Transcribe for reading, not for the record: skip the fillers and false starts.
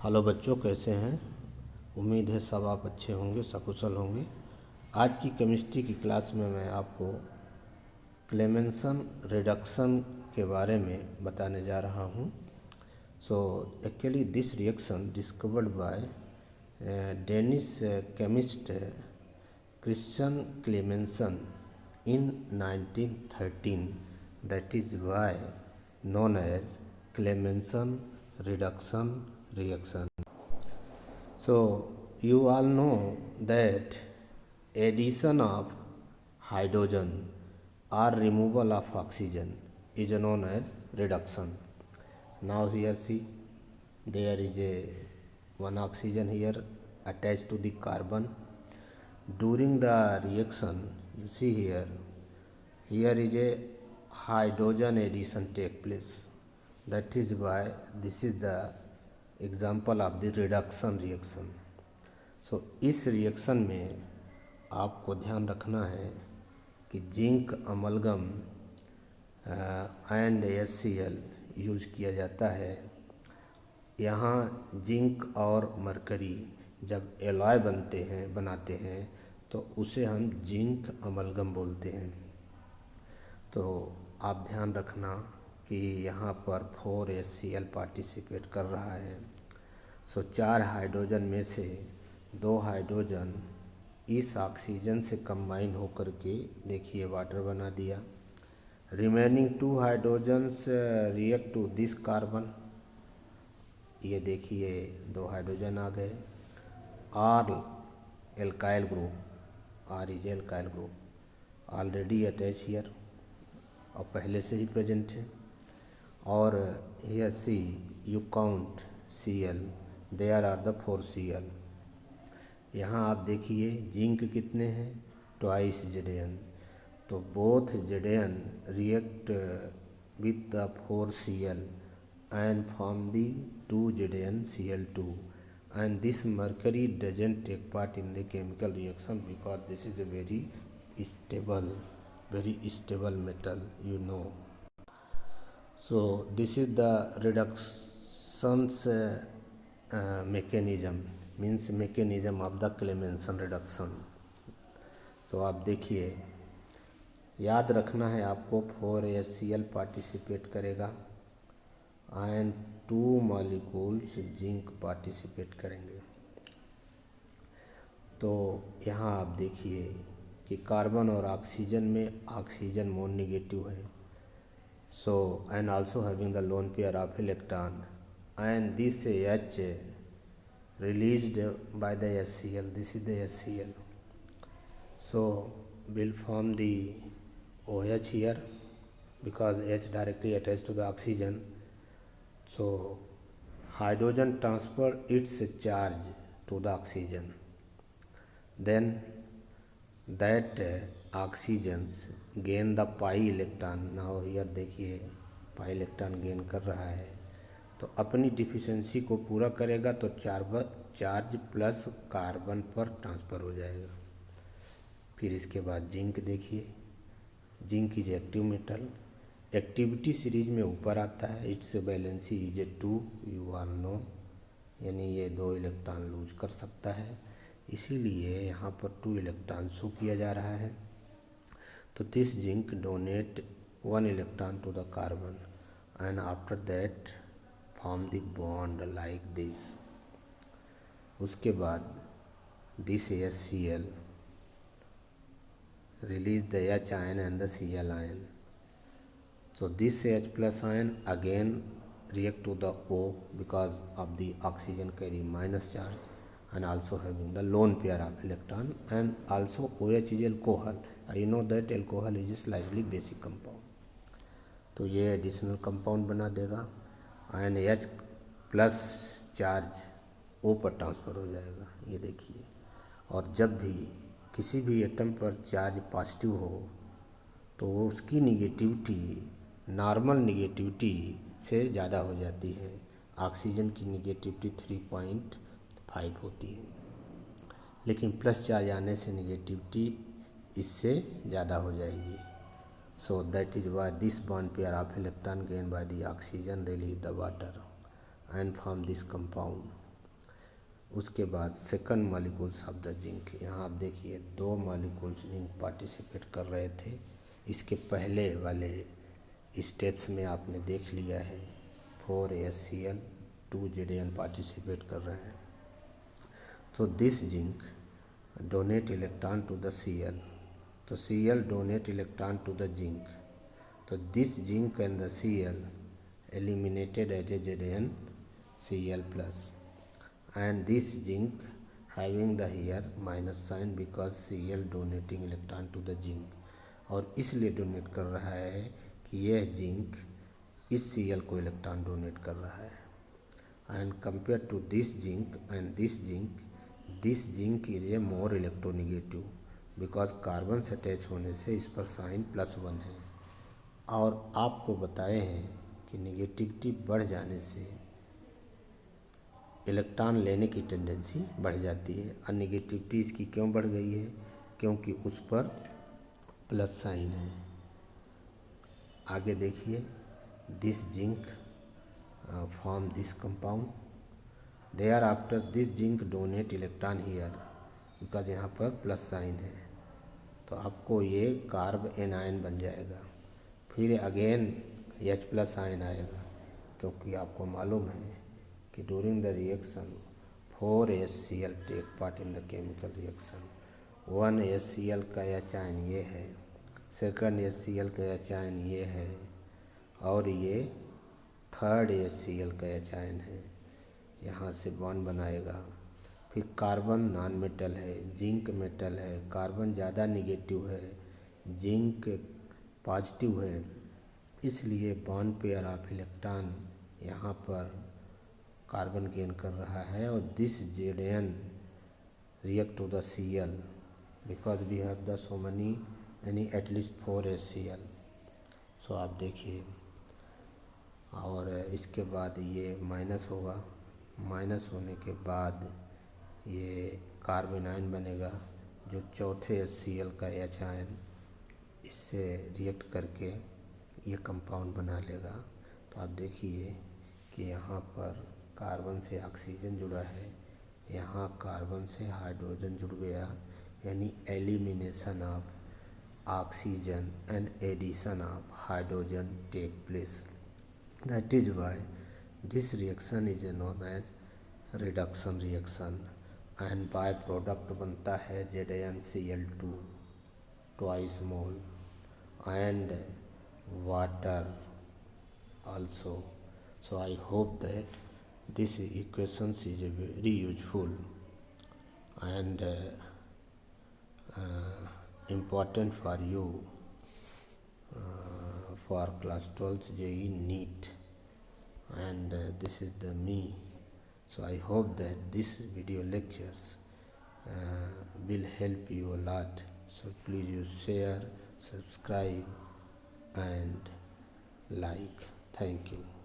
Hello बच्चों, कैसे हैं। उम्मीद है सब आप अच्छे होंगे, सकुशल होंगे। आज की केमिस्ट्री की क्लास में मैं आपको क्लेमेंसन रिडक्शन के बारे में बताने जा रहा हूँ। So actually this reaction discovered by Danish chemist Christian Clemmensen in 1913, that is why known as Clemenson reduction reaction. So you all know that addition of hydrogen or removal of oxygen is known as reduction. Now here see, there is a one oxygen here attached to the carbon. During the reaction, you see here is a hydrogen addition take place. That is why this is the example of the reduction reaction. So इस reaction में आपको ध्यान रखना है कि zinc amalgam and HCl use किया जाता है। यहाँ जिंक और मरकरी जब एलॉय बनाते हैं तो उसे हम जिंक अमलगम बोलते हैं। तो आप ध्यान रखना कि यहाँ पर 4 HCl पार्टिसिपेट कर रहा है। सो 4 हाइड्रोजन में से 2 हाइड्रोजन इस ऑक्सीजन से कंबाइन होकर के देखिए वाटर बना दिया। Remaining 2 hydrogens react to this carbon. ये देखिए 2 हाइड्रोजन आ गए। R alkyl group, R is alkyl group already attach here और पहले से ही प्रेजेंट है। और here see you count Cl, there are the 4 Cl। यहाँ आप देखिए जिंक कितने हैं, ट्वाइस Zn। तो both Zn react with the 4 Cl and form the 2 ZnCl2, and this mercury doesn't take part in the chemical reaction because this is a very stable metal, you know. So this is the reductions mechanism of the Clemenson reduction. तो आप देखिए, याद रखना है आपको 4 HCl participate करेगा and 2 molecules zinc participate करेंगे। तो यहाँ आप देखिए कि कार्बन और ऑक्सीजन में ऑक्सीजन मोर नेगेटिव है। So and also having the lone pair of electron and this H released by the HCl, this is the HCl. So will form the OH here because H directly attached to the oxygen. So hydrogen transfer its charge to the oxygen, then that oxygens gain the pi electron. Now here देखिए pi electron gain कर रहा है तो अपनी deficiency को पूरा करेगा तो चार्ज प्लस कार्बन पर ट्रांसफ़र हो जाएगा। फिर इसके बाद जिंक देखिए, zinc is active metal, activity series में ऊपर आता है। Its valency is 2, you are know, यानी ये 2 इलेक्ट्रॉन लूज कर सकता है, इसीलिए यहाँ पर 2 इलेक्ट्रॉन शो किया जा रहा है। तो this zinc donate 1 electron to the carbon and after that form the bond like this. उसके बाद this HCl release the H ion and the Cl ion. So this H plus ion again react to the O because of the oxygen carry minus charge and also having the lone pair of electron, and also OH is alcohol. I know that alcohol is a slightly basic compound. तो ये additional compound बना देगा and H plus charge O पर transfer हो जाएगा, ये देखिए। और जब भी किसी भी एटम पर चार्ज पॉजिटिव हो तो वो उसकी निगेटिविटी नॉर्मल निगेटिविटी से ज़्यादा हो जाती है। ऑक्सीजन की निगेटिविटी 3.5 होती है, लेकिन प्लस चार्ज आने से निगेटिविटी इससे ज़्यादा हो जाएगी। So that is why this bond pair of electron gain by the oxygen release the water and form this compound उसके बाद second molecules of the zinc. यहाँ आप देखिए 2 मॉलिक्यूल्स जिंक पार्टिसिपेट कर रहे थे। इसके पहले वाले स्टेप्स में आपने देख लिया है 4HCl 2Zn पार्टिसिपेट कर रहे हैं। तो this zinc donate electron to the Cl, तो Cl donate electron to the zinc, तो this zinc and the Cl eliminated as a ZnCl plus, and this zinc having the here minus sign because Cl donating electron to the zinc, और इसलिए donate कर रहा है कि यह zinc इस Cl को इलेक्ट्रॉन डोनेट कर रहा है। And compare to this zinc and this zinc is a more electronegative because carbon से अटैच होने से इस पर साइन +1 है। और आपको बताए हैं कि निगेटिविटी बढ़ जाने से इलेक्ट्रॉन लेने की टेंडेंसी बढ़ जाती है। और निगेटिविटी इसकी क्यों बढ़ गई है? क्योंकि उस पर प्लस साइन है। आगे देखिए, this zinc form this compound, there after this zinc donate electron here because यहाँ पर प्लस साइन है, तो आपको ये कार्ब एनायन बन जाएगा। फिर अगेन H+ आयन आएगा, क्योंकि आपको मालूम है कि during the reaction 4HCl take part in the chemical reaction. 1HCl का H आयन ये है, सेकंड HCl का H आयन ये है, और ये थर्ड HCl का H आयन है। यहाँ से बॉन्ड बनाएगा। फिर कार्बन नॉन मेटल है, जिंक मेटल है, कार्बन ज़्यादा निगेटिव है, जिंक पॉजिटिव है, इसलिए बॉन्ड पेयर ऑफ इलेक्ट्रॉन यहाँ पर कार्बन गेन कर रहा है। और this Zn react to the Cl because we have the so many यानी एटलीस्ट 4HCl। सो आप देखिए, और इसके बाद ये माइनस होगा, माइनस होने के बाद ये कार्बन आयन बनेगा जो चौथे HCl का H आयन इससे रिएक्ट करके ये कंपाउंड बना लेगा। तो आप देखिए कि यहाँ पर कार्बन से ऑक्सीजन जुड़ा है, यहाँ कार्बन से हाइड्रोजन जुड़ गया, यानी elimination of oxygen and addition of hydrogen take place. That is why this reaction is known as reduction reaction. And by product बनता है ZnCl2 twice mole and water also. So I hope that this equations is very useful and important for you for class 12th JEE NEET, and this is the me. So I hope that this video lectures will help you a lot. So please you share, subscribe and like. Thank you.